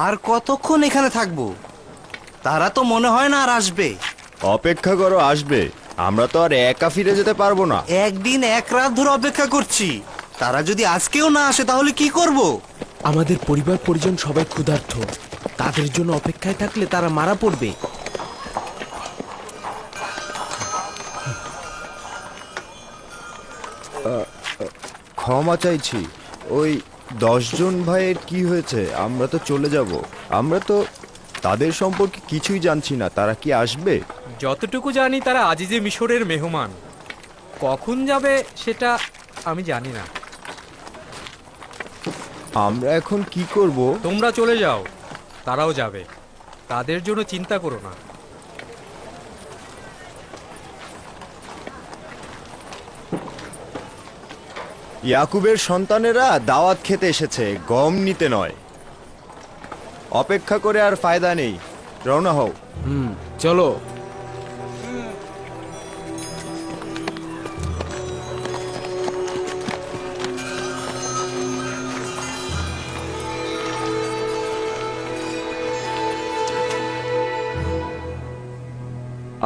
আর কতক্ষণ এখানে থাকবো? তারা তো মনে হয় না আর আসবে। অপেক্ষা করো, আসবে। আমরা তো আর একা ফিরে যেতে পারবো না। একদিন এক রাত ধরে অপেক্ষা করছি, তারা যদি আজকেও না আসে তাহলে কি করব? আমাদের পরিবার পরিজন সবাই ক্ষুধার্ত, তাদের জন্য অপেক্ষায় থাকলে তারা মারা পড়বে। ক্ষমা চাইছি, ওই 10 জন ভাইয়ের কি হয়েছে? আমরা তো চলে যাব। আমরা তো তাদের সম্পর্কে কিছুই জানছি না। তারা কি আসবে? যতটুকু জানি তারা আজিজে মিশরের মেহমান। কখন যাবে সেটা আমি জানি না। আমরা এখন কি করব? তোমরা চলে যাও, তারাও যাবে। তাদের জন্য চিন্তা করো না। ইয়াকুবের সন্তানেরা দাওয়াত খেতে এসেছে, গম নিতে নয়। অপেক্ষা করে আর ফায়দা নেই, রওনা হও। চলো।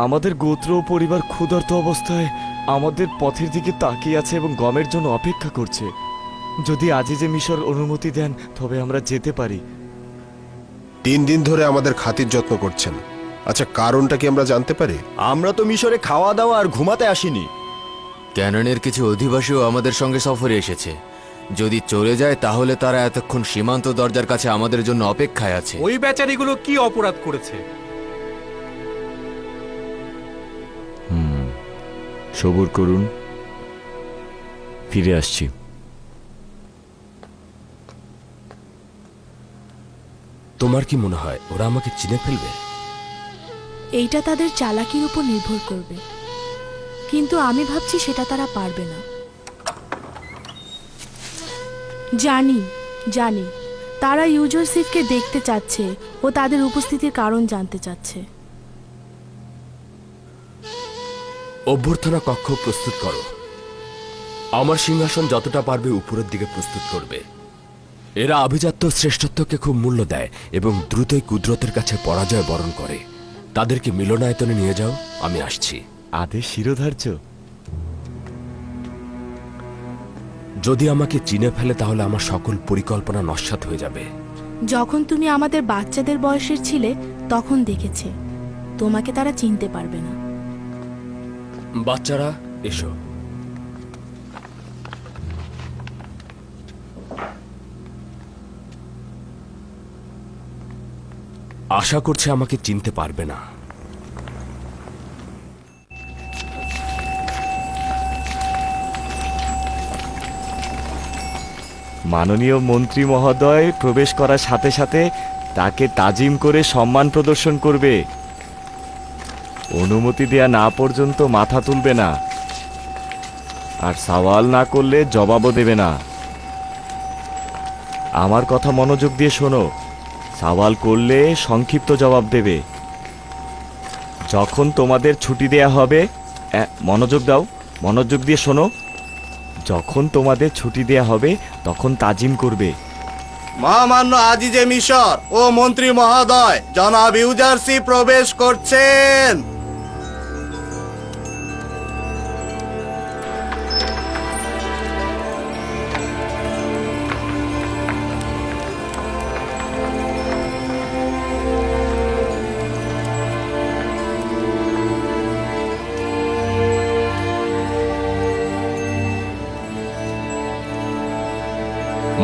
আমাদের গোত্র ও পরিবার ক্ষুধার্ত অবস্থায় আমাদের পথের দিকে তাকিয়ে আছে এবং গমের জন্য অপেক্ষা করছে। যদি আজিজে মিশর অনুমতি দেন তবে আমরা যেতে পারি। 3 দিন ধরে আমাদের খাতির যত্ন করছেন। আচ্ছা, কারণটা কি আমরা জানতে পারি? আমরা তো মিশরে খাওয়া দাওয়া আর ঘুমাতে আসিনি। ক্যানানের কিছু অধিবাসীও আমাদের সঙ্গে সফরে এসেছে। যদি চলে যায় তাহলে তারা এতক্ষণ সীমান্ত দরজার কাছে আমাদের জন্য অপেক্ষায় আছে। ওই বেচারিগুলো কি অপরাধ করেছে? সবুর করুন, ফিরে আসছি। তোমার কি মনে হয় ওরা আমাকে চিনে ফেলবে? এইটা তাদের চালাকির উপর নির্ভর করবে, কিন্তু আমি ভাবছি সেটা তারা পারবে না। জানি জানি তারা ইউজরসিফকে দেখতে চাচ্ছে ও তাদের উপস্থিতির কারণ জানতে চাচ্ছে। অভ্যর্থনা কক্ষ প্রস্তুত করো। আমার সিংহাসন যতটা পারবে উপরের দিকে প্রস্তুত করবে। এরা আভিজাত্য শ্রেষ্ঠত্বকে খুব মূল্য দেয় এবং দ্রুতই কুদরতের কাছে পরাজয় বরণ করে। তাদেরকে মিলনায়তনে নিয়ে যাও, আমি আসছি। আদেশ শিরোধার্য। যদি আমাকে চিনে ফেলে তাহলে আমার সকল পরিকল্পনা নস্যাৎ হয়ে যাবে। যখন তুমি আমাদের বাচ্চাদের বয়সের ছিলে তখন দেখেছে, তোমাকে তারা চিনতে পারবে না। বাচ্চারা এসো। আশা করছে আমাকে চিনতে পারবে না। মাননীয় মন্ত্রী মহোদয় প্রবেশ করার সাথে সাথে তাকে তাজিম করে সম্মান প্রদর্শন করবে। অনুমতি দেয়া না পর্যন্ত মাথা তুলবে না, আর সওয়াল না করলে জবাবও দেবে না। আমার কথা মনোযোগ দিয়ে শোনো। সওয়াল করলে সংক্ষিপ্ত জবাব দেবে। যখন তোমাদের ছুটি দেয়া হবে, মনোযোগ দাও, মনোযোগ দিয়ে শোনো। যখন তোমাদের ছুটি দেয়া হবে তখন তাজিম করবে। মহামান্য আজিজে মিশর ও মন্ত্রী মহোদয়, জনাব ইউজারসিফ প্রবেশ করছেন।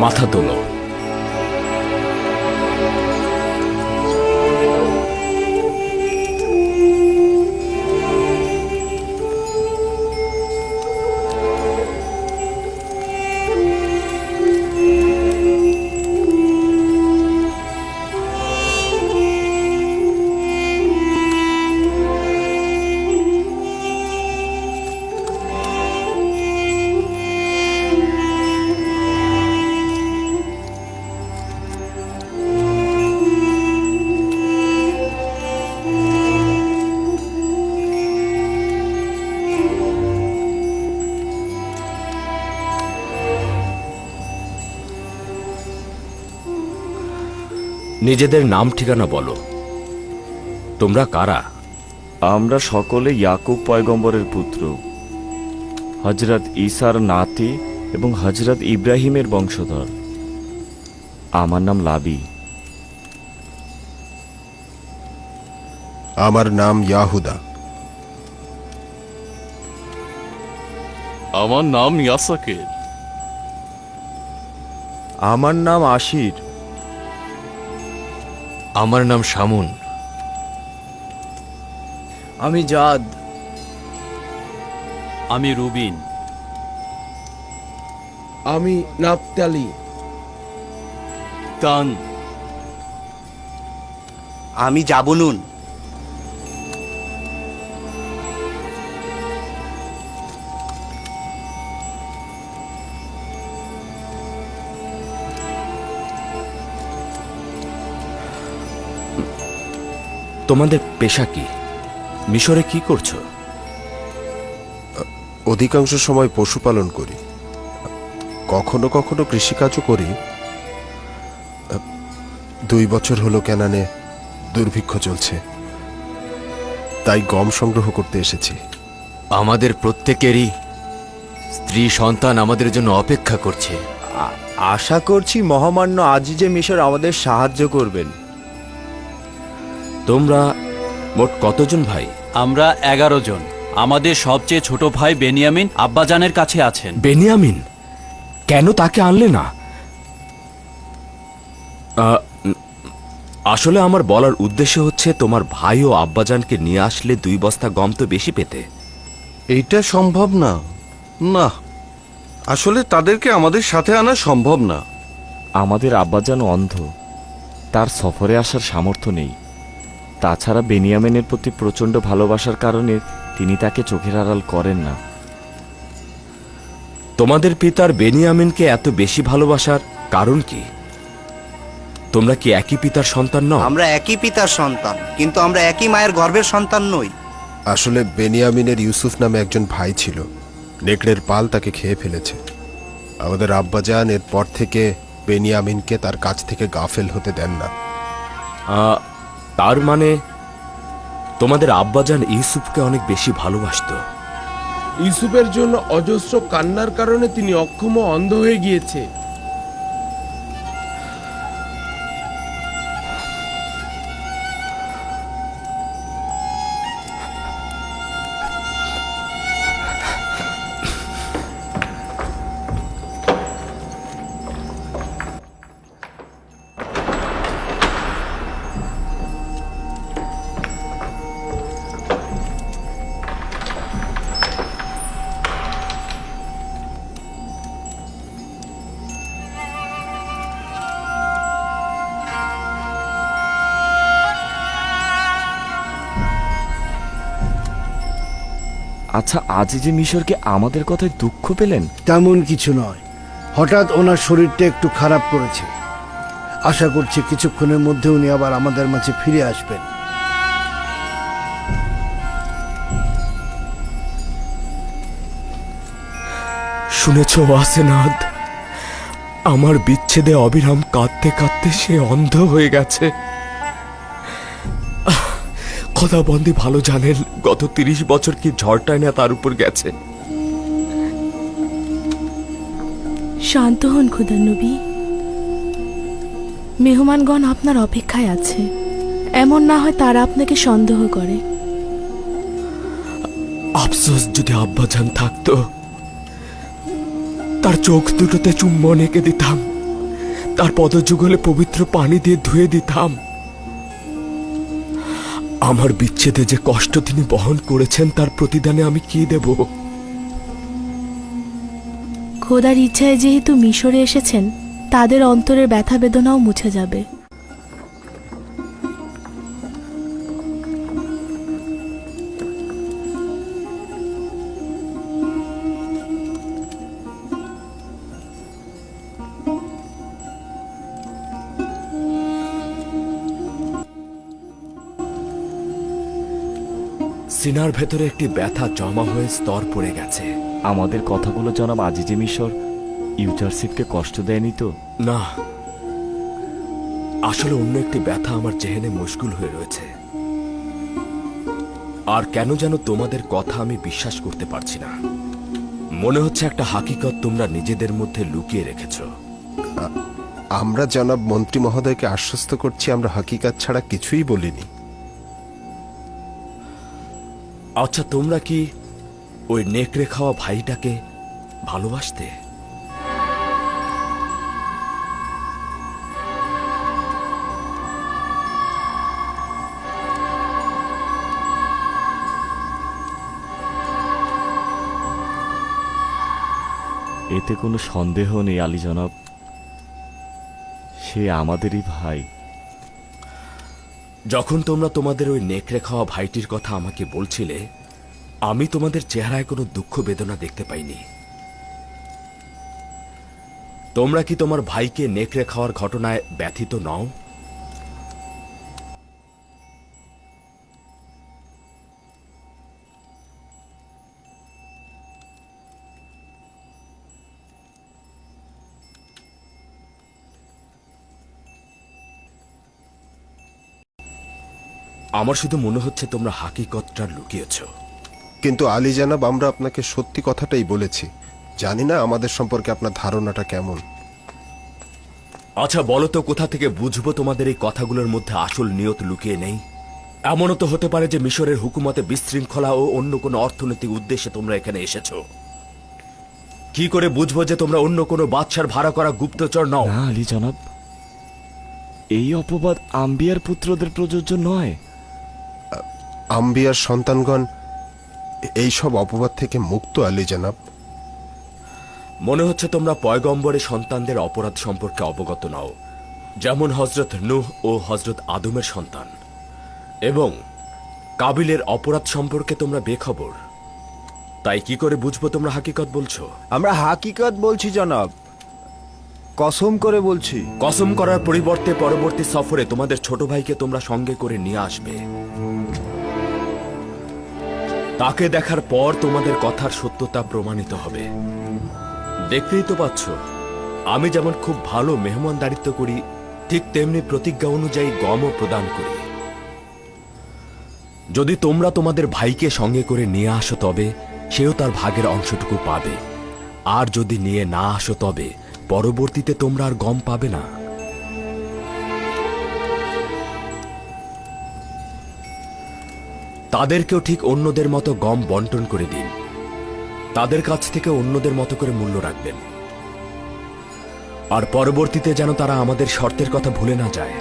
মাথা তোলো। নিজেদের নাম ঠিকানা বলো। তোমরা কারা? আমরা সকলে ইয়াকুব পয়গম্বরের পুত্র, হজরত ঈসার নাতি এবং হজরত ইব্রাহিমের বংশধর। আমার নাম লাবি। আমার নাম ইয়াহুদা। আমার নাম ইয়াসাকের। আমার নাম আশির। আমার নাম শামুন। আমি জাদ। আমি রুবিন। আমি নাফতালি। তান। আমি জাবুলুন। তোমাদের পেশা কি? মিশরে কি করছো? অধিকাংশ সময় পশুপালন করি, কখনো কখনো কৃষিকাজও করি। 2 বছর হলো কেনানে দুর্ভিক্ষ চলছে, তাই গম সংগ্রহ করতে এসেছি। আমাদের প্রত্যেকেরই স্ত্রী সন্তান আমাদের জন্য অপেক্ষা করছে। আশা করছি মহামান্য আজিজে মিশর আমাদের সাহায্য করবেন। তোমরা মোট কতজন ভাই? আমরা 11 জন। আমাদের সবচেয়ে ছোট ভাই বেনিয়ামিন আব্বাজানের কাছে আছেন। বেনিয়ামিন? কেন তাকে আনলে না? আসলে আমার বলার উদ্দেশ্য হচ্ছে, তোমার ভাই ও আব্বাজানকে নিয়ে আসলে 2 বস্তা গম তো বেশি পেতে। এইটা সম্ভব না। না, আসলে তাদেরকে আমাদের সাথে আনা সম্ভব না। আমাদের আব্বাজান অন্ধ, তার সফরে আসার সামর্থ্য নেই। তাছাড়া বেনিয়ামিনের প্রতি প্রচণ্ড ভালোবাসার কারণে তিনি তাকে চোখের আড়াল করেন না। তোমাদের পিতার বেনিয়ামিনকে এত বেশি ভালোবাসার কারণ কি? তোমরা কি একই পিতার সন্তান নও? আমরা একই পিতার সন্তান, কিন্তু আমরা একই মায়ের গর্ভের সন্তান নই। আসলে বেনিয়ামিনের ইউসুফ নামে একজন ভাই ছিল, নেকড়ের পাল তাকে খেয়ে ফেলেছে। আমাদের আব্বাজান এরপর থেকে বেনিয়ামিনকে তার কাছ থেকে গাফেল হতে দেন না। তার মানে তোমাদের আব্বাজান ইউসুফকে অনেক বেশি ভালোবাসতো। ইউসুফের জন্য অজস্র কান্নার কারণে তিনি অক্ষম ও অন্ধ হয়ে গিয়েছে। আচ্ছা, আজিজে মিশরকে আমাদের কথায় দুঃখ পেলেন? তেমন কিছু নয়, হঠাৎ ওনার শরীরটা একটু খারাপ করেছে। আশা করছি কিছুক্ষণের মধ্যে উনি আবার আমাদের মাঝে ফিরে আসবেন। শুনেছ ওয়াসেনাদ? আমার বিচ্ছেদে অবিরাম কাঁদতে কাঁদতে সে অন্ধ হয়ে গেছে। খোদাবন্দি ভালো জানেন গত 30 বছর কি ঝড়টাই না তার উপর গেছে। শান্ত হন খুদা নবী। মেহমানগণ আপনার অপেক্ষায় আছে। এমন না হয় তারা আপনাকে সন্দেহ করে। আফসোস যদি আব্বাজান থাকতো, তার চোখ দুটোতে চুম্বন এঁকে দিতাম, তার পদযুগলে পবিত্র পানি দিয়ে ধুয়ে দিতাম। আমার বিচ্ছেদে যে কষ্ট তিনি বহন করেছেন তার প্রতিদানে আমি কি দেব? খোদার ইচ্ছায় যেহেতু মিশরে এসেছেন, তাদের অন্তরের ব্যথা বেদনাও মুছে যাবে। সিনার ভেতরে একটি ব্যথা জমা হয়ে স্তর পড়ে গেছে। আমাদের কথাগুলো জনাব আজিজে মিশর ইউজারশিপকে কষ্ট দেয়নি তো? না, আসলে অন্য একটি ব্যথা আমার জেহেনে মুশকুল হয়ে রয়েছে। আর কেন যেন তোমাদের কথা আমি বিশ্বাস করতে পারছি না। মনে হচ্ছে একটা হাকিকত তোমরা নিজেদের মধ্যে লুকিয়ে রেখেছো। আমরা জনাব মন্ত্রী মহোদয়কে আশ্বস্ত করছি, আমরা হাকিকাত ছাড়া কিছুই বলিনি। আচ্ছা, তোমরা কি ওই নেকড়ে খাওয়া ভাইটাকে ভালোবাসতে? এতে কোনো সন্দেহ নেই আলী জনাব, সে আমাদেরই ভাই। যখন তোমরা তোমাদের ওই নেকড়ে খাওয়া ভাইটির কথা আমাকে বলছিলে, আমি তোমাদের চেহারায় কোনো দুঃখ বেদনা দেখতে পাইনি। তোমরা কি তোমার ভাইকে নেকড়ে খাওয়ার ঘটনায় ব্যথিত নও? আমার শুধু মনে হচ্ছে তোমরা হাকিকতটা লুকিয়েছ। কিন্তু আলী জনাব, আমরা আপনাকে সত্যি কথাটাই বলেছি। জানি না আমাদের সম্পর্কে আপনার ধারণাটা কেমন। আচ্ছা বলো তো, কোথা থেকে বুঝবো তোমাদের এই কথাগুলোর মধ্যে আসল নিয়ত লুকিয়ে নেই? এমনও তো হতে পারে যে মিশরের হুকুমতে বিশৃঙ্খলা ও অন্য কোনো অর্থনৈতিক উদ্দেশ্যে তোমরা এখানে এসেছো। কি করে বুঝবো যে তোমরা অন্য কোনো বাদশার ভাড়া করা গুপ্তচর নও? না আলী জনাব, এই অপবাদ আম্বিয়ার পুত্রদের প্রযোজ্য নয়। আম্বিয়ার সন্তানগণ এই সব অপবাদ থেকে মুক্ত আলী জনাব। মনে হচ্ছে তোমরা পয়গম্বরের সন্তানদের অপরাধ সম্পর্কে অবগত নও, যেমন হজরত নূহ ও হজরত আদমের সন্তান, এবং কাবিলের অপরাধ সম্পর্কে তোমরা বেখবর। তাই কি করে বুঝবো তোমরা হাকিকত বলছো? আমরা হাকিকত বলছি জনাব, কসম করে বলছি। কসম করার পরিবর্তে পরবর্তী সফরে তোমাদের ছোট ভাইকে তোমরা সঙ্গে করে নিয়ে আসবে। তাকে দেখার পর তোমাদের কথার সত্যতা প্রমাণিত হবে। দেখতেই তো পাচ্ছ, আমি যেমন খুব ভালো মেহমানদারিত্ব করি, ঠিক তেমনি প্রতিজ্ঞা অনুযায়ী গমও প্রদান করি। যদি তোমরা তোমাদের ভাইকে সঙ্গে করে নিয়ে আসো তবে সেও তার ভাগের অংশটুকু পাবে, আর যদি নিয়ে না আসো তবে পরবর্তীতে তোমরা আর গম পাবে না। তাদেরকেও ঠিক অন্যদের মতো গম বন্টন করে দিন। তাদের কাছ থেকে অন্যদের মতো করে মূল্য রাখবেন, আর পরবর্তীতে যেন তারা আমাদের শর্তের কথা ভুলে না যায়।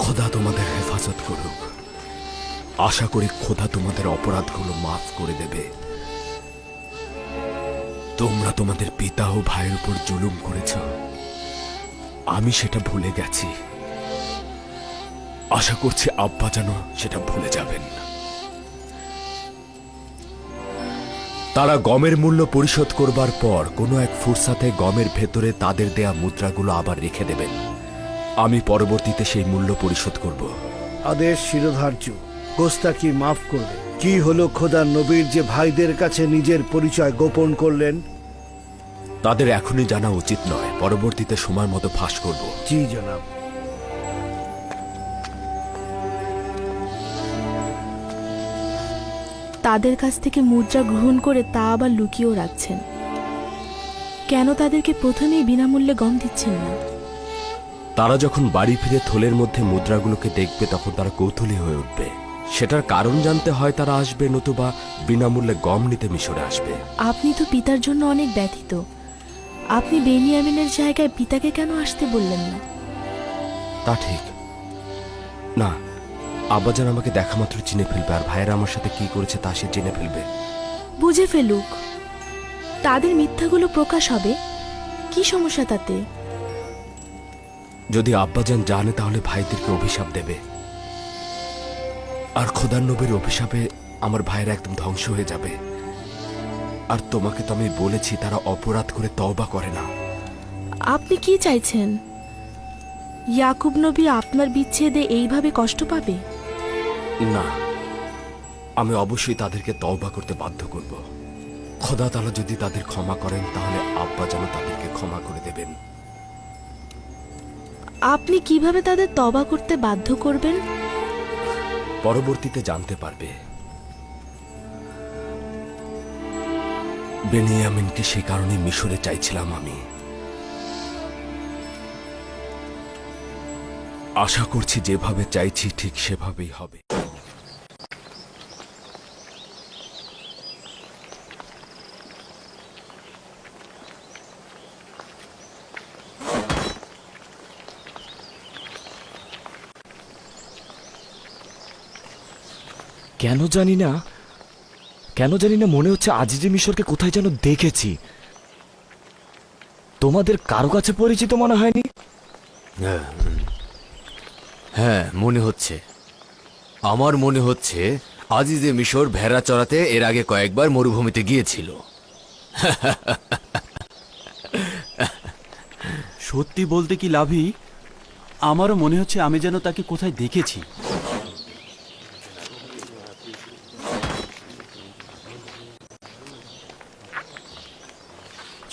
খোদা তোমাদের হেফাজত করুক। আশা করি খোদা তোমাদের অপরাধগুলো মাফ করে দেবে। তোমরা তোমাদের পিতা ও ভাইয়ের উপর জুলুম করেছ, আমি সেটা ভুলে গেছি। আশা করছি আব্বা যেন সেটা ভুলে যাবেন। তারা গমের মূল্য পরিশোধ করবার পর কোনো এক ফুরসাতে গমের ভেতরে তাদের দেয়া মুদ্রাগুলো আবার রেখে দেবেন। আমি পরবর্তীতে সেই মূল্য পরিশোধ করব। আদেশ শিরোধার্য, গোস্তাকি মাফ করবে। কি হলো খোদার নবীর যে ভাইদের কাছে নিজের পরিচয় গোপন করলেন? তাদের এখনই জানা উচিত নয়, পরবর্তীতে সময় মতো ফাঁস করব। জি জনাব। তাদের কাছ থেকে মুদ্রা গ্রহণ করে তা আবার লুকিয়েও রাখছেন। কেন তাদেরকে প্রথমেই বিনামূল্যে গম দিচ্ছেন না? তারা যখন বাড়ি ফিরে থলের মধ্যে মুদ্রাগুলোকে দেখবে তখন তারা কৌতূহলী হয়ে উঠবে। সেটার কারণ জানতে হয় তারা আসবে, নতুবা বিনামূল্যে গম নিতে মিশরে আসবে। আপনি তো পিতার জন্য অনেক ব্যথিত। আপনি বেনিয়ামিনের জায়গায় পিতাকে কেন আসতে বললেন না? তা ঠিক না, আব্বাজান আমাকে দেখা মাত্র চিনে ফেলবে, আর ভাইয়েরা আমার সাথে কি করেছে তা সে জেনে ফেলবে। বুঝে ফেলুক, তাদের মিথ্যাগুলো প্রকাশ হবে। কি সমস্যা তাতে? যদি আব্বাজান জানে তাহলে ভাইদেরকে অভিশাপ দেবে, আর খোদার নবীর অভিশাপে আমার ভাইয়েরা একদম ধ্বংস হয়ে যাবে। আর তোমাকে তো আমি বলেছি তারা অপরাধ করে তওবা করে না। আপনি কি চাইছেন? ইয়াকুব নবী আপনার বিচ্ছেদে এইভাবে কষ্ট পাবে? না, আমি অবশ্যই তাদেরকে তওবা করতে বাধ্য করব। খোদা তাআলা যদি তাদের ক্ষমা করেন তাহলে আব্বা যেন তাদেরকে ক্ষমা করে দেবেন। আপনি কিভাবে তাদের তওবা করতে বাধ্য করবেন? পরবর্তীতে জানতে পারবে। বেনিয়ামিনকে সে কারণে মিশরে চাইছিলাম আমি। আশা করছি যেভাবে চাইছি ঠিক সেভাবেই হবে। কেন জানি না মনে হচ্ছে আজিজে মিশরকে কোথায় যেন দেখেছি। তোমাদের কারো কাছে পরিচিত মনে হয়নি? হ্যাঁ, মনে হচ্ছে। আমার মনে হচ্ছে আজিজে মিশর ভেড়া চড়াতে এর আগে কয়েকবার মরুভূমিতে গিয়েছিল। সত্যি বলতে কি লাভি, আমারও মনে হচ্ছে আমি যেন তাকে কোথায় দেখেছি।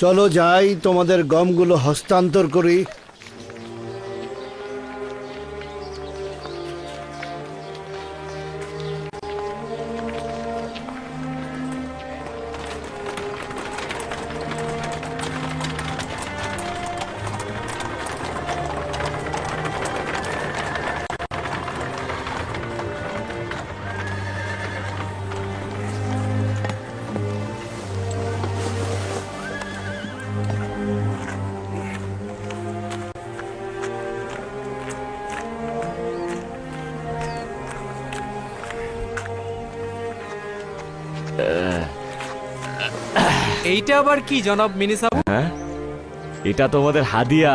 চলো যাই, তোমাদের গমগুলো হস্তান্তর করি। এইটা আবার কি জনাব মিনিসাবু? হ্যাঁ, এটা তোমাদের হাদিয়া।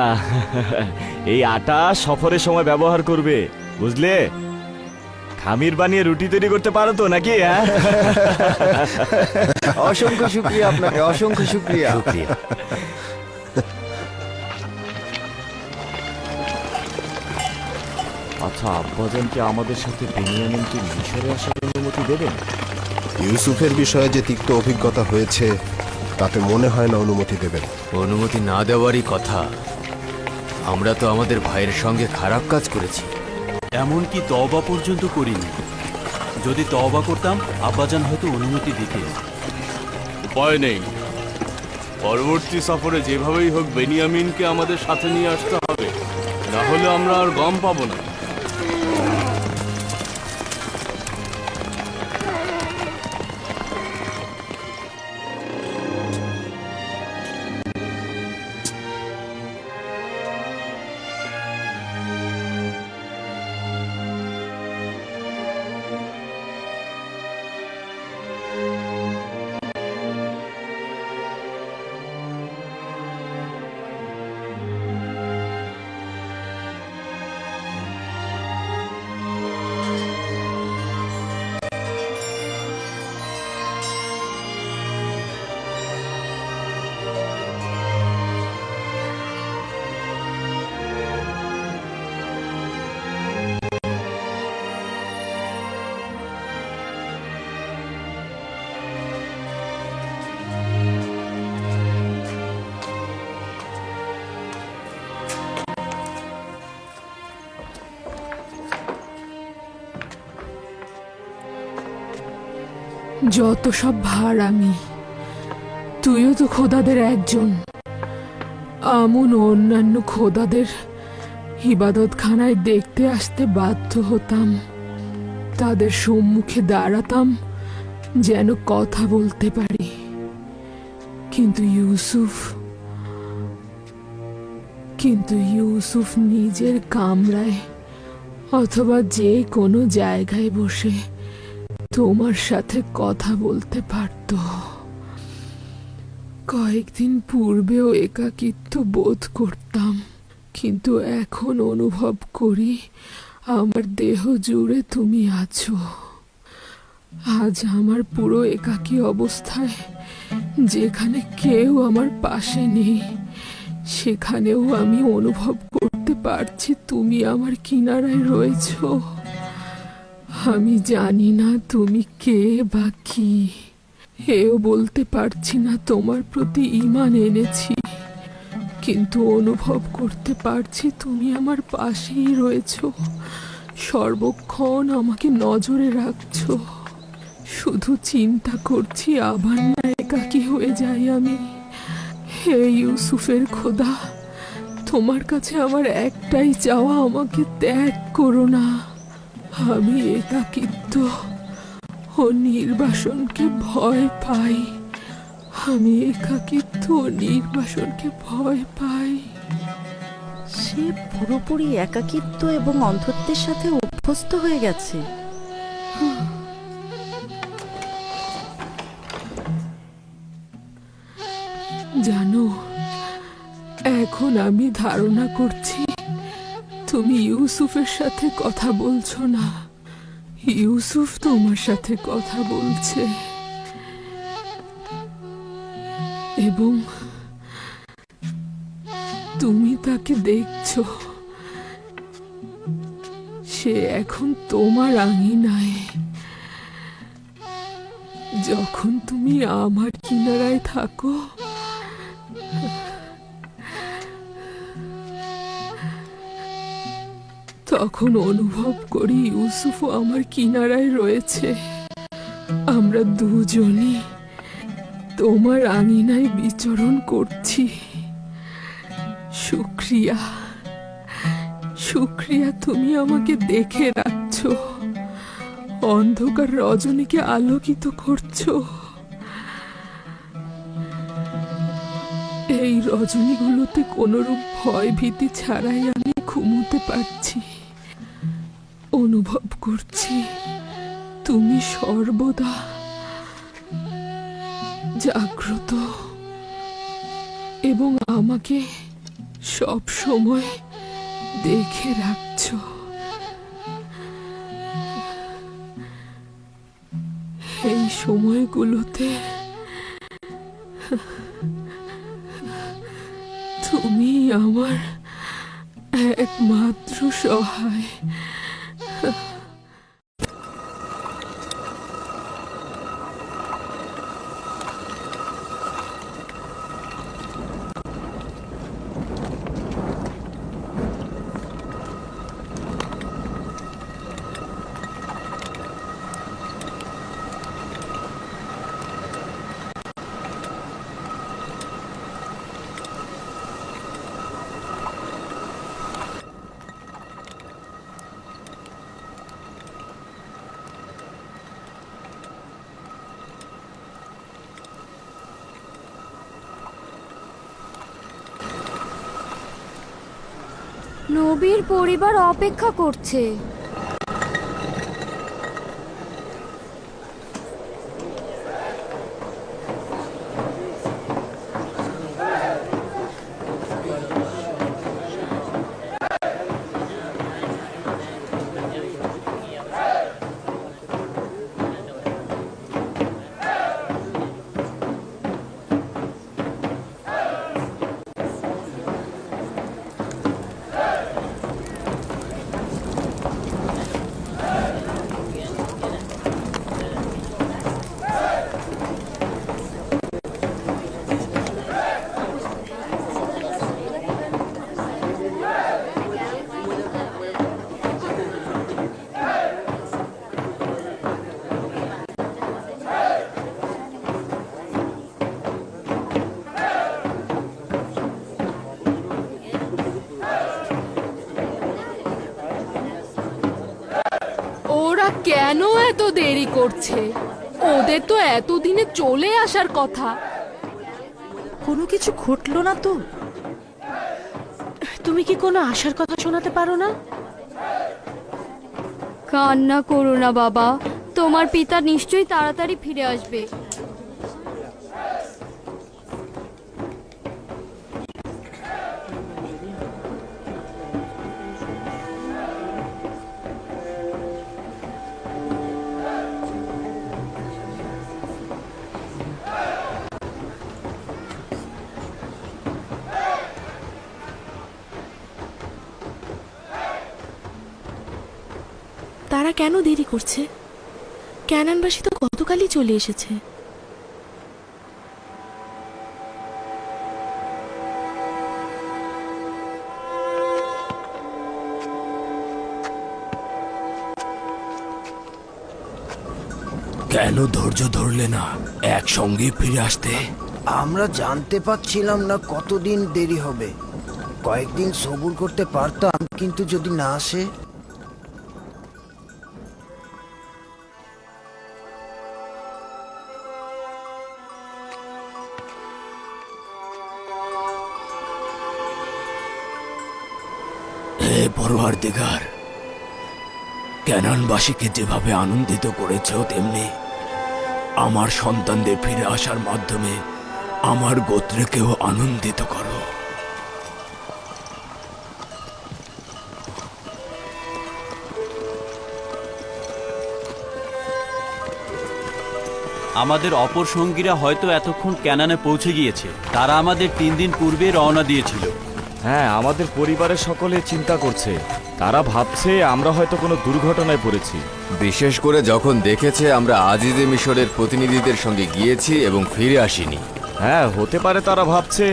এই আটা সফরের সময় ব্যবহার করবে, বুঝলে? খামির বানিয়ে রুটি তৈরি করতে পারো তো নাকি? হ্যাঁ, অসংখ্য শুক্রিয়া আপনাকে, অসংখ্য শুক্রিয়া। আচ্ছা, আব্বাজান কি আমাদের সাথে বেনিয়ামিনকে মিশরে আসার অনুমতি দেবেন? ইউসুফের বিষয়ে যে তিক্ত অভিজ্ঞতা হয়েছে তাতে মনে হয় না অনুমতি দেবেন। অনুমতি না দেওয়ারই কথা। আমরা তো আমাদের ভাইয়ের সঙ্গে খারাপ কাজ করেছি। এমনকি তওবা পর্যন্ত করিনি। যদি তওবা করতাম আব্বাজান হয়তো অনুমতি দিতেন। উপায় নেই, পরবর্তী সফরে যেভাবেই হোক বেনিয়ামিনকে আমাদের সাথে নিয়ে আসতে হবে, না হলে আমরা আর গম পাবো না। যত সব ভার আমি, তুইও তো খোদাদের একজন। আমন ও অন্যান্য খোদাদের ইবাদতখানায় দেখতে আসতে বাধ্য হতাম। তাদের সম্মুখে দাঁড়াতাম যেন কথা বলতে পারি। কিন্তু ইউসুফ নিজের কামরায় অথবা যে কোনো জায়গায় বসে তোমার সাথে কথা বলতে পারত। কয়েকদিন পূর্বেও একাকিত্ব বোধ করতাম, কিন্তু এখন অনুভব করি আমার দেহ জুড়ে তুমি আছো। আজ আমার পুরো একাকী অবস্থায়, যেখানে কেউ আমার পাশে নেই, সেখানেও আমি অনুভব করতে পারছি তুমি আমার কিনারায় রয়েছো। আমি জানি না তুমি কে বা কি, এও বলতে পারছি না তোমার প্রতি ঈমান এনেছি, কিন্তু অনুভব করতে পারছি তুমি আমার পাশেই রয়েছো, সর্বক্ষণ আমাকে নজরে রাখছো। শুধু চিন্তা করছি আবার না একাকী হয়ে যাই আমি। হে ইউসুফের খোদা, তোমার কাছে আমার একটাই চাওয়া, আমাকে ত্যাগ করো না। আমি একাকিত্ব ও নির্বাসনকে ভয় পাই। আমি একাকিত্ব ও নির্বাসনকে ভয় পাই। সে পুরোপুরি একাকিত্ব এবং অন্ধত্বের সাথে অভ্যস্ত হয়ে গেছে। জানো, এখন আমি ধারণা করছি তুমি ইউসুফের সাথে কথা বলছো না, ইউসুফ তোমার সাথে কথা বলছে। এবং তুমি তাকে দেখছো, সে এখন তোমার আঙিনায়। যখন তুমি আমার কিনারায় থাকো, তখন অনুভব করি ইউসুফও আমার কিনারায় রয়েছে। আমরা দুজনই তোমার আঙিনায় বিচরণ করছি। শুক্রিয়া, শুক্রিয়া, তুমি আমাকে দেখে রাখছো, অন্ধকার রজনীকে আলোকিত করছো। এই রজনীগুলোতে কোনরূপ ভয় ভীতি ছাড়াই আমি ঘুমোতে পারছি। অনুভব করছি তুমি সর্বদা জাগ্রত এবং আমাকে সব সময় দেখে রাখছো। এই সময়গুলোতে তুমি আমার একমাত্র সহায়। নবীর পরিবার অপেক্ষা করছে। ওরা কেন এত দেরি করছে? ওদের তো এতদিনে চলে আসার কথা। কোনো কিছু ঘটলো না তো? তুমি কি কোনো আশার কথা শোনাতে পারো না? কান্না করো না বাবা, তোমার পিতা নিশ্চয়ই তাড়াতাড়ি ফিরে আসবে। তারা কেন দেরি করছে? ক্যানানবাসী তো গতকালই চলে এসেছে। কেন ধৈর্য ধরলে না একসঙ্গে ফিরে আসতে? আমরা জানতে পারছিলাম না কতদিন দেরি হবে। কয়েকদিন সবুর করতে পারতাম, কিন্তু যদি না আসে। হে পরওয়ারদিগার, ক্যানানবাসীকে যেভাবে আনন্দিত করেছ, তেমনি আমার সন্তানদের ফিরে আসার মাধ্যমে আমার গোত্রকেও আনন্দিত করো। আমাদের অপর সঙ্গীরা হয়তো এতক্ষণ ক্যানানে পৌঁছে গিয়েছে। তারা আমাদের 3 দিন পূর্বে রওনা দিয়েছিল। হ্যাঁ, আমাদের পরিবারের সকলে চিন্তা করছে। তারা ভাবছে আমরা হয়তো কোনো দুর্ঘটনায় পড়েছি। বিশেষ করে যখন দেখেছে আমরা আজিজে মিশরের প্রতিনিধিদের সঙ্গে গিয়েছি এবং ফিরে আসিনি। হ্যাঁ, হতে পারে তারা ভাবছে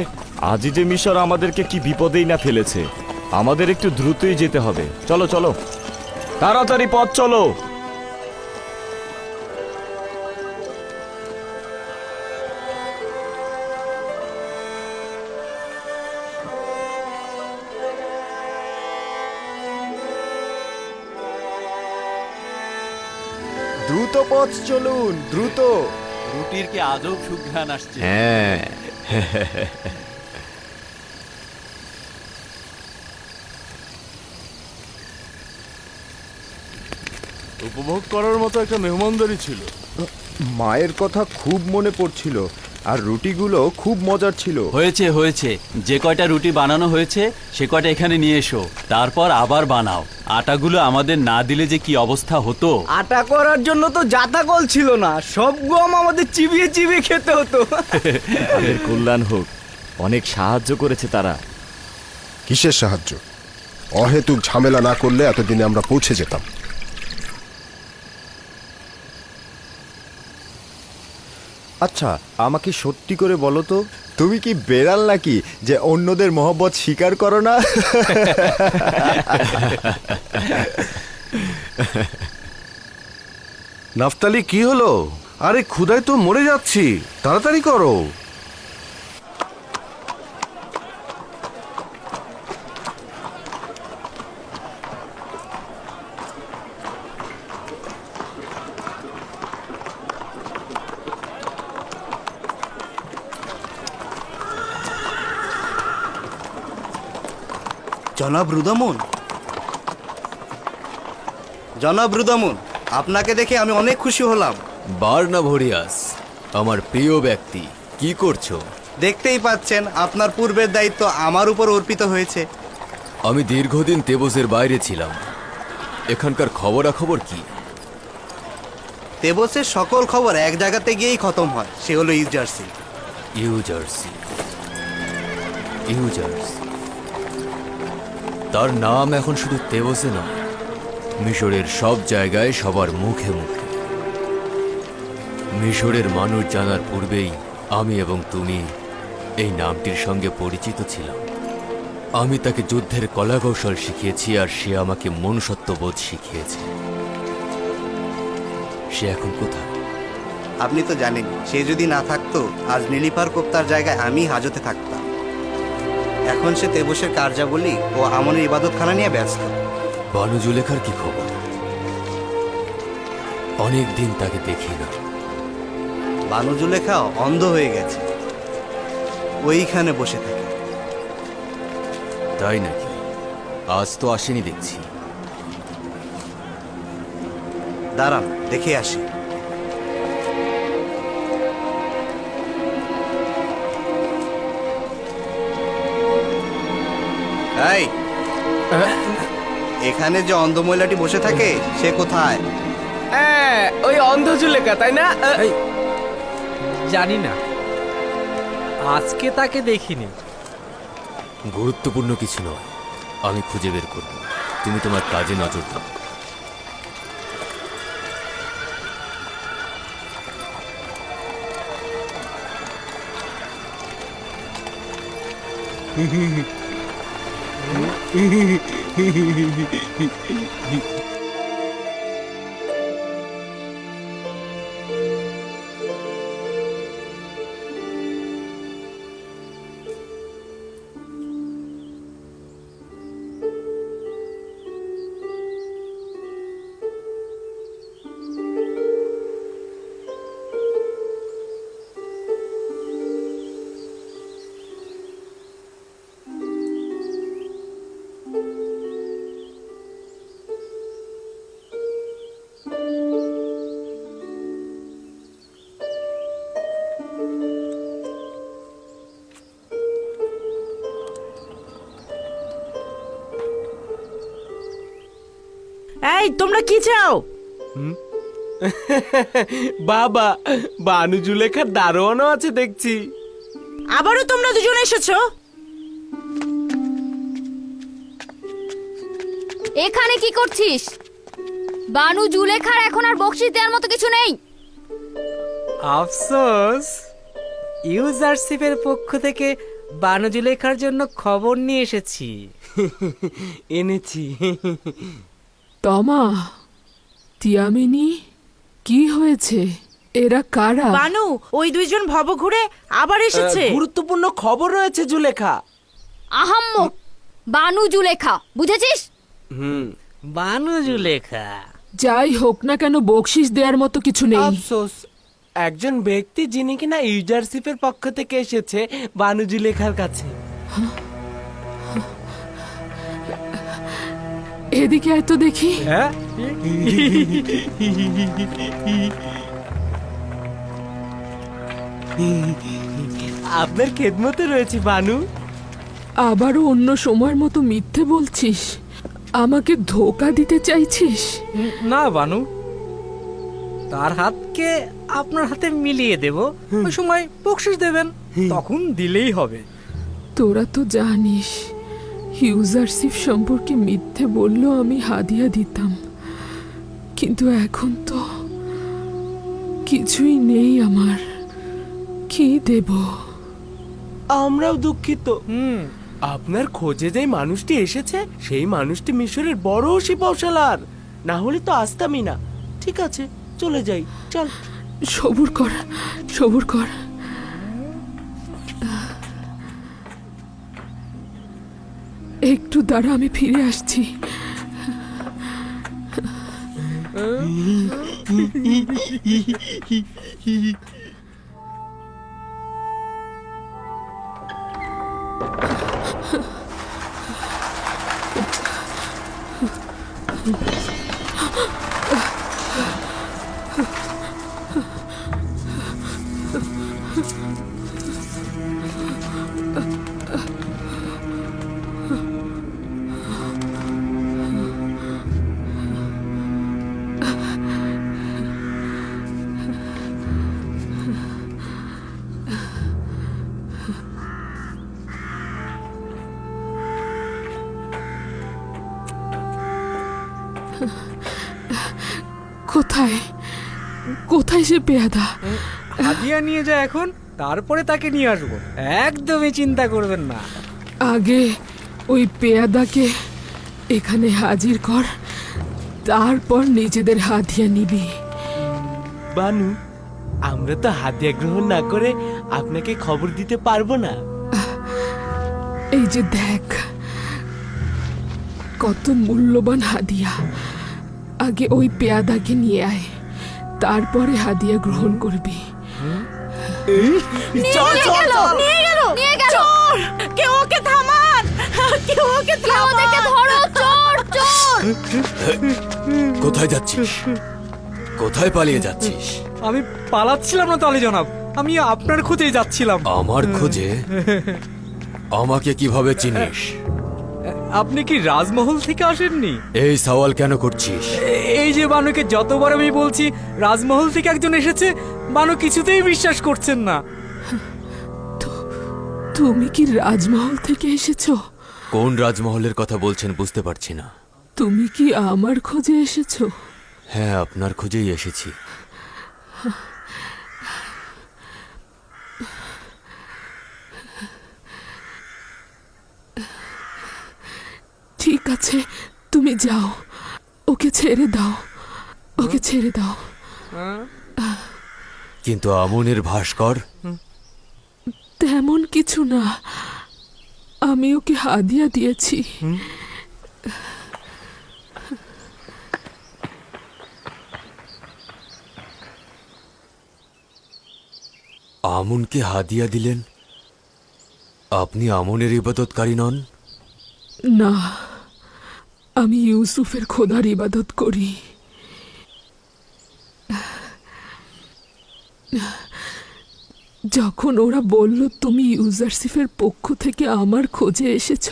আজিজে মিশর আমাদেরকে কি বিপদেই না ফেলেছে। আমাদের একটু দ্রুতই যেতে হবে। চলো চলো, তাড়াতাড়ি পথ চলো। দ্রুত পথ চলুন, দ্রুত। রুটির কি আজব সুঘ্রাণ আসছে। হ্যাঁ, উপভোগ করার মতো একটা মেহমানদারি ছিল। মায়ের কথা খুব মনে পড়ছিল, আর রুটিগুলো খুব মজার ছিল। হয়েছে হয়েছে, যে কয়টা রুটি বানানো হয়েছে সে কয়টা এখানে নিয়ে এসো, তারপর আবার বানাও। আটাগুলো আমাদের না দিলে যে কি অবস্থা হতো। আটা করার জন্য তো জাতা কল ছিল না, সব গম আমাদের চিবিয়ে চিবিয়ে খেতে হতো। তাদের কল্যাণ হোক, অনেক সাহায্য করেছে তারা। কিসের সাহায্য? অহেতুক ঝামেলা না করলে এতদিনে আমরা পৌঁছে যেতাম। আচ্ছা, আমাকে সত্যি করে বলো তো, তুমি কি বেড়াল নাকি যে অন্যদের মহব্বত স্বীকার করো না? নাফতালি, কি হলো? আরে ক্ষুধায় তো মরে যাচ্ছি, তাড়াতাড়ি করো। জনাব রুদামুন, জনাব রুদামুন, আপনাকে দেখে আমি অনেক খুশি হলাম। বার্নাভোরিয়াস, আমার প্রিয় ব্যক্তি, কি করছো? দেখতেই পাচ্ছেন আপনার পূর্বের দায়িত্ব আমার উপর অর্পিত হয়েছে। আমি দীর্ঘদিন তেবসের বাইরে ছিলাম। এখানকার খবরাখবর কি? তেবসের সকল খবর এক জায়গাতে গিয়েই খতম হয়, সে হলো ইউজার্সি। ইউজার্সি, ইউজার্সি। তার নাম এখন শুধু তেবসে নয়, মিশরের সব জায়গায় সবার মুখে মুখে। মিশরের মানুষ জানার পূর্বেই আমি এবং তুমি এই নামটির সঙ্গে পরিচিত ছিলাম। আমি তাকে যুদ্ধের কলাকৌশল শিখিয়েছি, আর সে আমাকে মনুষ্যত্ববোধ শিখিয়েছে। সে এখন কোথায়? আপনি তো জানেন, সে যদি না থাকতো আজ নীলিফার কোপ্তার জায়গায় আমি হাজতে থাকতাম। এখন সে তেবসের কার্যাবলী ও আমনের ইবাদতখানা নিয়ে ব্যস্ত। বানু জুলেখার কি খবর? অনেক দিন তাকে দেখি না। বানু জুলেখাও অন্ধ হয়ে গেছে, ওইখানে বসে থাকে। তাই নাকি? আজ তো আসেনি দেখছি। দাঁড়ান, দেখে আসি। এই, এখানে যে অন্ধ মহিলাটি বসে থাকে সে কোথায়? ওই অন্ধ জুলেখা, তাই না? জানি না, আজকে তাকে দেখিনি। গুরুত্বপূর্ণ কিছু নয়, আমি খুঁজে বের করব। তুমি তোমার কাজে নজর দাও। এই তোমরা কি চাও? বাবা, বানু জুলেখার দারোয়ানও আছে দেখছি। আবারও তোমরা দুজন এসেছো? এখানে কি করছিস? বানু জুলেখার এখন আর বকশিশ দেওয়ার মতো কিছু নেই। আফসোস, ইউজারশিপের পক্ষ থেকে বানু জুলেখার জন্য খবর নিয়ে এসেছি। এনেছি। তমা, তিয়ামিনি, কি হয়েছে? এরা কারা? বানু, ওই দুইজন ভব ঘুরে আবার এসেছে। গুরুত্বপূর্ণ খবর রয়েছে জুলেখা। আহাম্মক, বানু জুলেখা, বুঝেছিস? বানু জুলেখা। যাই হোক না কেন, বকশিশ দেওয়ার মতো কিছু নেই। আফসোস, একজন ব্যক্তি যিনি কিনা ইউজারশিপের পক্ষ থেকে এসেছে বানু জুলেখার কাছে। এদিকে আয় তো দেখি। হ্যাঁ, আপনার খেদমতে রয়েছে বানু। আবারও অন্য সময়ের মতো মিথ্যে বলছিস? আমাকে ধোকা দিতে চাইছিস? না বানু, তার হাতকে আপনার হাতে মিলিয়ে দেব, ওই সময় বকশিশ দেবেন, তখন দিলেই হবে। তোরা তো জানিস, ইউজারশিপ সম্পর্কে মিথ্যে বললেও আমি হাদিয়া দিতাম, কিন্তু এখন তো কিছুই নেই আমার। কি দেব? আমরাও দুঃখিত। আপনার খোঁজে যে মানুষটি এসেছে সেই মানুষটি মিশরের বড় শিপশালার, না হলে তো আসতামই না। ঠিক আছে, চলে যাই, চল। সবুর কর, সবুর কর। একটু দাঁড়া, আমি ফিরে আসছি। কোথায় কোথায় সে পেয়াদা? হাদিয়া নিয়ে যা এখন, তারপরে তাকে নিয়ে আসবো, একদমই চিন্তা করবেন না। আগে ওই পেয়াদাকে এখানে হাজির কর, তারপর নিজেদের হাদিয়া নিবি। বানু, আমরা তো হাদিয়া গ্রহণ না করে আপনাকে খবর দিতে পারবো না। এই যে দেখ, কত মূল্যবান হাদিয়া। আগে ওই পেয়াদাকে নিয়ে আয়, তারপরে হাদিয়া গ্রহণ করবি। চল চল চল, নিয়ে গেল, নিয়ে গেল। চোর! কেউ ওকে থামান, কেউ ওকে থামান। ওদেরকে ধরো, চোর, চোর! কোথায় যাচ্ছিস? কোথায় পালিয়ে যাচ্ছিস? আমি পালাচ্ছিলাম না তালি জনাব, আমি আপনার খোঁজে যাচ্ছিলাম। আমার খোঁজে? আমাকে কিভাবে চিনিস? আপনি কি রাজমহল থেকে আসেননি? এই সওয়াল কেন করছিস? এই যে বানুকে যতবার আমি বলছি রাজমহল থেকে একজন এসেছে, বানু কিছুতেই বিশ্বাস করছেন না। তুমি কি রাজমহল থেকে এসেছো? কোন রাজমহলের কথা বলছেন বুঝতে পারছি না। তুমি কি আমার খোঁজে এসেছো? হ্যাঁ, আপনার খোঁজেই এসেছি। কাছে তুমি যাও, ওকে ছেড়ে দাও, ওকে ছেড়ে দাও। কিন্তু আমনের ভাস্কর? তেমন কিছু না, আমি ওকে হাদিয়া দিয়েছি। আমনকে হাদিয়া দিলেন? আপনি আমনের ইবাদতকারী নন? না, আমি ইউসুফের খোদার ইবাদত করি। যখন ওরা বলল তুমি ইউজারসিফের পক্ষ থেকে আমার খোঁজে এসেছ,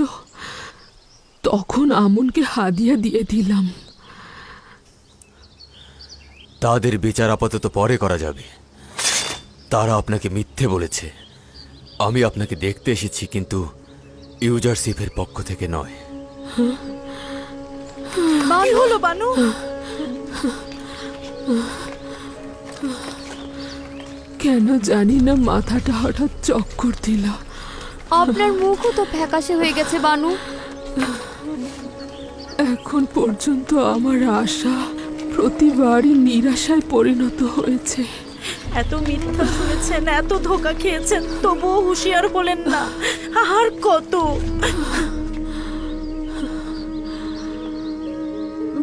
তখন আমনকে হাদিয়া দিয়ে দিলাম। তাদের বিচার আপাতত পরে করা যাবে। তারা আপনাকে মিথ্যে বলেছে। আমি আপনাকে দেখতে এসেছি, কিন্তু ইউজারসিফের পক্ষ থেকে নয়। কি হলো বানু? কেন জানি না মাথাটা হঠাৎ চক্কর দিল। আপনার মুখও তো ফ্যাকাশে হয়ে গেছে বানু। এখন পর্যন্ত আমার আশা প্রতিবারই নিরাশায় পরিণত হয়েছে। এত মিথ্যা শুনেছেন, এত ধোকা খেয়েছেন, তবুও হুঁশিয়ার হলেন না। আর কত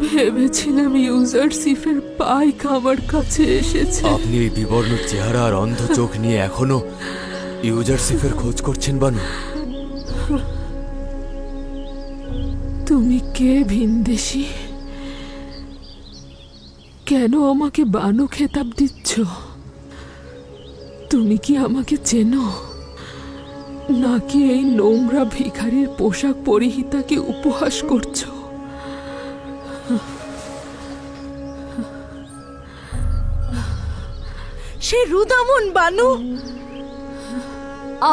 ভেবেছিলাম ইউজারসিফের পাইক আমার কাছে এসেছে। আপনি এই বিবর্ণ চেহারা আর অন্ধ চোখ নিয়ে এখনো ইউজারসিফের খোঁজ করছেন বানু? তুমি কে ভিনদেশী? কেন আমাকে বানু খেতাব দিচ্ছ? তুমি কি আমাকে চেনো, নাকি এই নোংরা ভিখারির পোশাক পরিহিতাকে উপহাস করছো? সে রুদামুন বানু।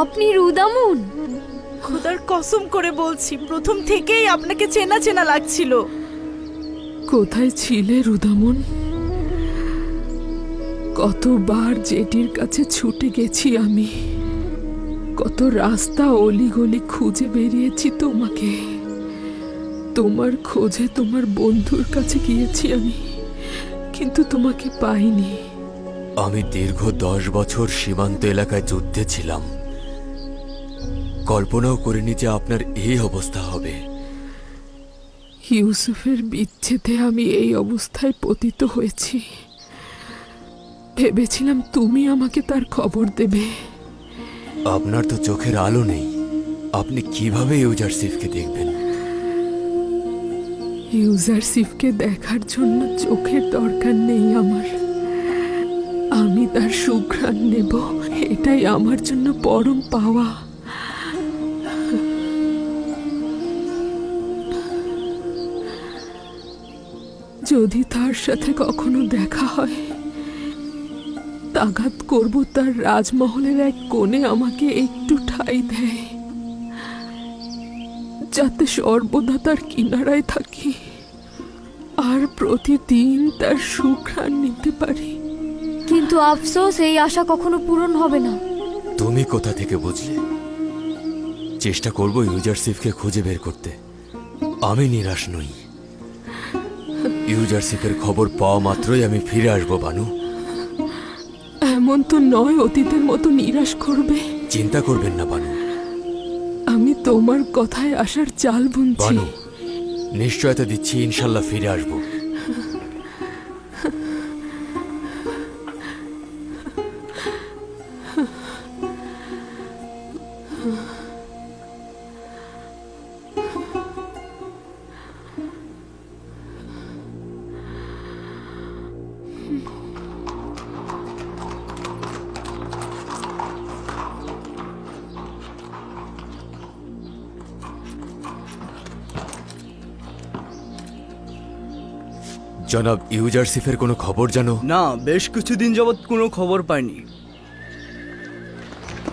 আপনি রুদামুন? খোদার কসম করে বলছি, প্রথম থেকেই আপনাকে চেনা চেনা লাগছিল। কোথায় ছিলে রুদামন? কতবার জেটির কাছে ছুটে গেছি আমি, কত রাস্তা অলিগলি খুঁজে বেরিয়েছি তোমাকে। তোমার খোঁজে তোমার বন্ধুর কাছে গিয়েছি আমি, কিন্তু তোমাকে পাইনি। আমি দীর্ঘ 10 বছর সীমান্ত এলাকায় যুদ্ধে ছিলাম। কল্পনাও করিনি যে আপনার এই অবস্থা হবে। ইউসুফের বিচ্ছেদে আমি এই অবস্থায় পতিত হয়েছি। ভেবেছিলাম তুমি আমাকে তার খবর দেবে। আপনার তো চোখের আলো নেই, আপনি কিভাবে ইউজারসিফকে দেখবেন? ইউজারসিফকে দেখার জন্য চোখের দরকার নেই আমার। আমি তার সুঘ্রাণ নেব, এটাই আমার জন্য পরম পাওয়া। যদি তার সাথে কখনো দেখা হয়, তাগাত করব তার রাজমহলের এক কোণে আমাকে একটু ঠাঁই দেয়, যাতে সর্বদা তার কিনারায় থাকি আর প্রতিদিন তার সুঘ্রাণ নিতে পারি। কিন্তু আফসোস, এই আশা কখনো পূরণ হবে না। তুমি কোথা থেকে বুঝলে? চেষ্টা করব ইউজারসিফকে খুঁজে বের করতে। আমি নিরাশ নই। ইউজারসিফের খবর পাওয়া মাত্রই আমি ফিরে আসবো বানু। এমন তো নয় অতীতের মতো নিরাশ করবে। চিন্তা করবেন না বানু। আমি তোমার কথায় আসার চাল বুনছি। বানু, নিশ্চয়তা দিচ্ছি ইনশাল্লাহ ফিরে আসবো। জনাব, ইউজারসিফের কোনো খবর জানো? না, বেশ কিছুদিন যাবৎ কোনো খবর পাইনি।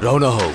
রওনা হও।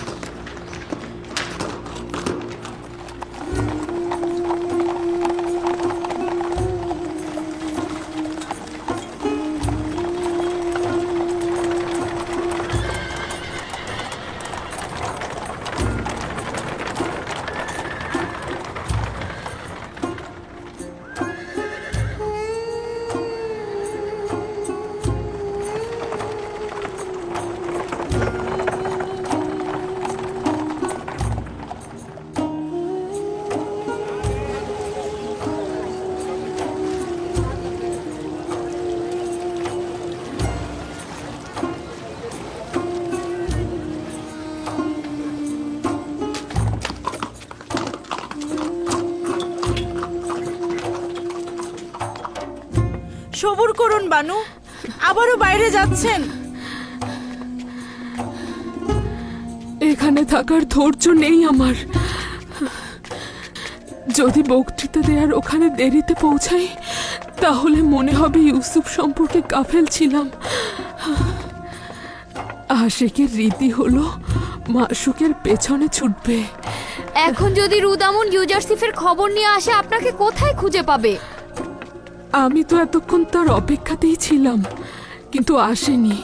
সবুর করুন বানু, আবারও বাইরে যাচ্ছেন। এখানে থাকার ধৈর্য নেই আমার। যদি বক্তৃতা দেওয়ার ওখানে দেরিতে পৌঁছাই তাহলে মনে হবে ইউসুফ সম্পর্কে গাফেল ছিলাম। আশিকের রীতি হলো মাশুকের পেছনে ছুটবে। এখন যদি রুদামুন ইউজারসিফের খবর নিয়ে আসে, আপনাকে কোথায় খুঁজে পাবে? আমি তো এতক্ষণ তার অপেক্ষাতেই ছিলাম, কিন্তু আসেনি।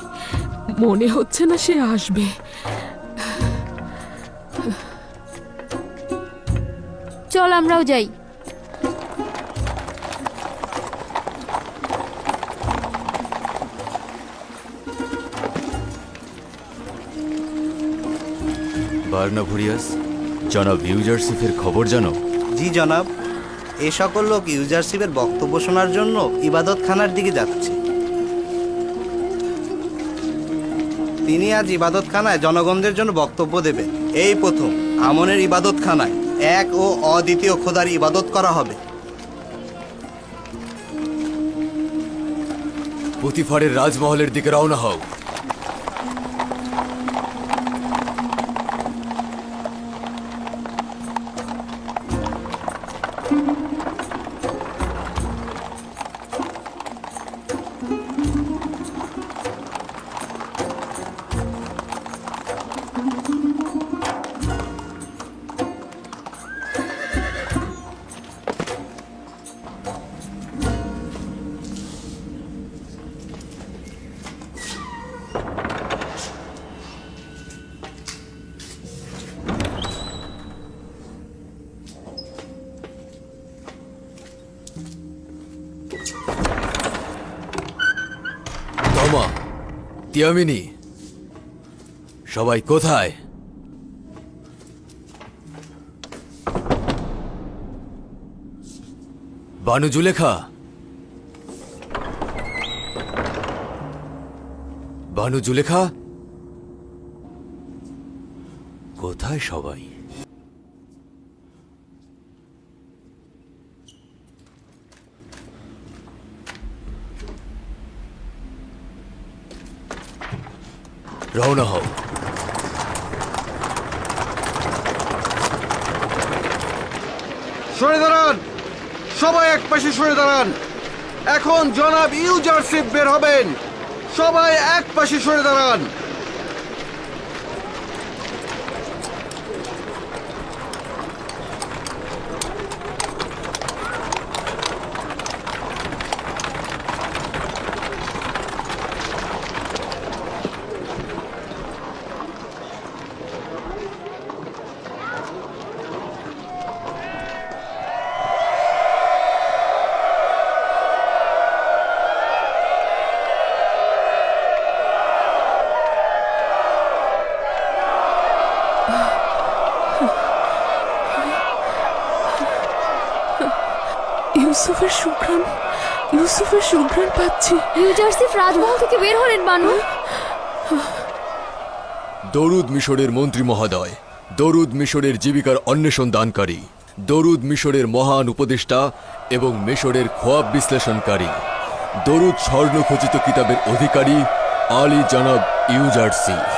মনে হচ্ছে না সে আসবে। চল আমরাও যাই। বার্নাভুরিয়াস, জনাব ইউজারসিফের খবর জানো? জি জনাব, এ সকল লোক ইউজারশিপের বক্তব্য শোনার জন্য ইবাদতখানার দিকে যাচ্ছে। তিনি আজ ইবাদতখানায় জনগণদের জন্য বক্তব্য দেবেন। এই প্রথম আমনের ইবাদতখানায় এক ও অদ্বিতীয় খোদার ইবাদত করা হবে। পুতিফারের রাজমহলের দিকে রওনা হও। তমা, তিয়ামিনি, সবাই কোথায়? বানু জুলেখা, বানু জুলেখা, কোথায় সবাই? রওনা হও। সরে দাঁড়ান, সবাই এক পাশে সরে দাঁড়ান। এখন জনাব ইউজারশিপ বের হবেন, সবাই এক পাশে সরে দাঁড়ান। ইউসুফের সুঘ্রাণ, ইউসুফের সুঘ্রাণ পাচ্ছি। ইউজারসিফ রাজমহল থেকে বের হলেন বানু। দরুদ মিশরের মন্ত্রী মহোদয়, দরুদ মিশরের জীবিকার অন্বেষণ দানকারী, দরুদ মিশরের মহান উপদেষ্টা এবং মিশরের খোয়াব বিশ্লেষণকারী, দরুদ স্বর্ণখচিত কিতাবের অধিকারী আলী জনাব ইউজারসিফ।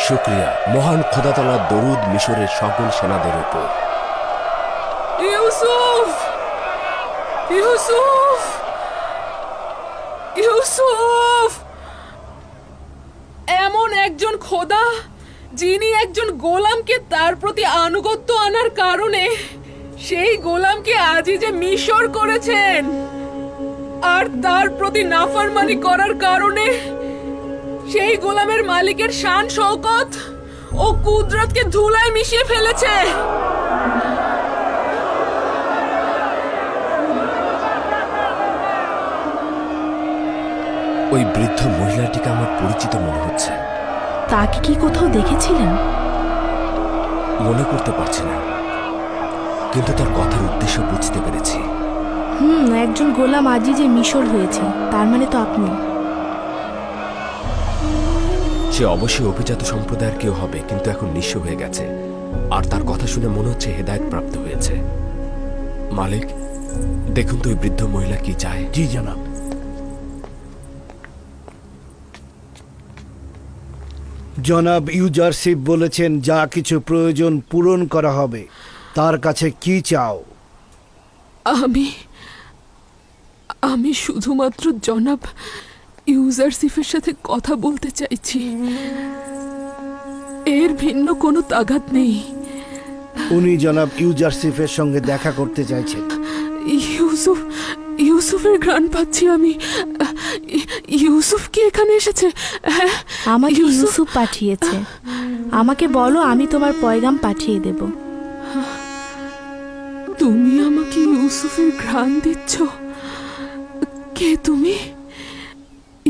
শুক্রিয়া মহান খোদাতাআলার দরুদ মিশরের সকল সেনাদের উপর। ইউসুফ, ইউসুফ, ইউসুফ! এমন একজন খোদা যিনি একজন গোলামকে তার প্রতি আনুগত্য আনার কারণে সেই গোলামকে আজিজে মিশর করেছেন, আর তার প্রতি নাফরমানি করার কারণে সেই গোলামের মালিকের শান শওকত ও কুদরতকে ধুলায় মিশিয়ে ফেলেছে। ওই বৃদ্ধ মহিলাটিকে আমার পরিচিত মনে হচ্ছে। তাকে কি কোথাও দেখেছিলেন? মনে করতে পারছি না, কিন্তু তার কথার উদ্দেশ্য বুঝতে পেরেছি। একজন গোলাম আজিজে মিশর হয়েছে, তার মানে তো আপনি। সে অবশ্যই অভিজাত সম্প্রদায়ের কেউ হবে, কিন্তু এখন নিঃস্ব হয়ে গেছে। আর তার কথা শুনে মনে হচ্ছে হেদায়েত প্রাপ্ত হয়েছে। মালিক, দেখুন তো ওই বৃদ্ধ মহিলা কি চায়। জি জনাব। জনাব ইউজারশিপ বলেছেন যা কিছু প্রয়োজন পূরণ করা হবে। তার কাছে কি চাও? আমি শুধুমাত্র জনাব ইউজারশিপের সাথে কথা বলতে চাইছি, এর ভিন্ন কোনো তাগাদ নেই। উনি জনাব ইউজারশিপের সঙ্গে দেখা করতে চাইছেন। ইউসুফের ঘ্রাণ পাচ্ছি আমি। ইউসুফ কি এখানে এসেছে? হ্যাঁ, আমাকে ইউসুফ পাঠিয়েছে। আমাকে বলো, আমি তোমার পয়গাম পাঠিয়ে দেব। তুমি আমাকে ইউসুফের ঘ্রাণ দিচ্ছ? কে তুমি?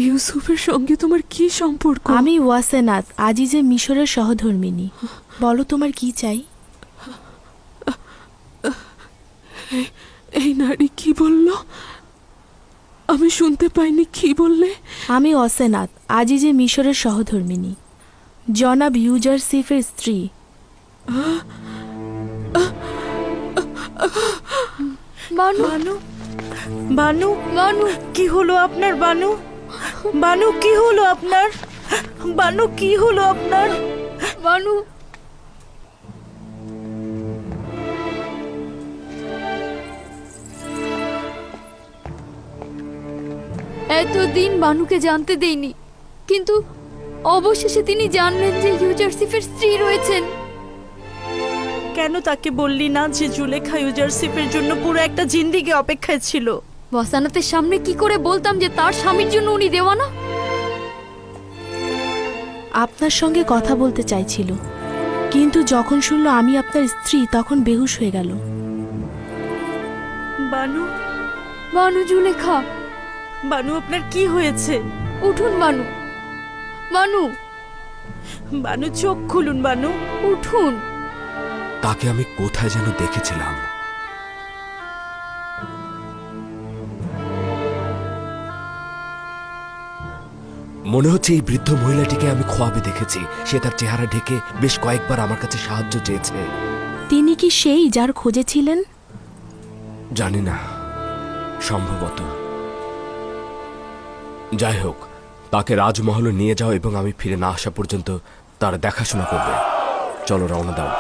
ইউসুফের সঙ্গে তোমার কি সম্পর্ক? আমি ওয়াসেনাত, আজিজে মিশরের সহধর্মিনী। বলো তোমার কি চাই? এই নারী কি বলল? আমি শুনতে পাইনি, কি বললে? আমি ওয়াসেনাত, আজিজে মিশরের সহধর্মিনী, জনাব ইউজারশিফের স্ত্রী। বানু বানু বানু বানু কি হলো আপনার? বানু বানু কি হলো আপনার? বানু কি হলো আপনার? বানু এতদিন বানুকে জানতে দেইনি, কিন্তু অবশেষে তিনি জানলেন যে ইউজারশিফের স্ত্রী রয়েছেন। কেন তাকে বললি না যে জুলেখা ইউজারশিপের জন্য পুরো একটা জিন্দিগি অপেক্ষায় ছিল? ওয়াসানাতের সামনে কি করে বলতাম যে তার স্বামীর জন্য উনি দেওয়ানা? আপনার সঙ্গে কথা বলতে চাইছিল, কিন্তু যখন শুনলো আমি আপনার স্ত্রী তখন বেহুশ হয়ে গেল। বানু বানু জুলেখা, বানু আপনার কি হয়েছে? উঠুন বানু, বানু বানু চোখ খুলুন, বানু উঠুন। তাকে আমি কোথায় যেন দেখেছিলাম। মনে হচ্ছে এই বৃদ্ধ মহিলাটিকে আমি খোয়াবে দেখেছি। সে তার চেহারা ঢেকে বেশ কয়েকবার আমার কাছে সাহায্য চেয়েছে। তিনি কি সেই যার খোঁজে ছিলেন? জানি না, সম্ভবত। যাই হোক, তাকে রাজমহলে নিয়ে যাও এবং আমি ফিরে না আসা পর্যন্ত তার দেখাশোনা করবে। চলো, রওনা দাও।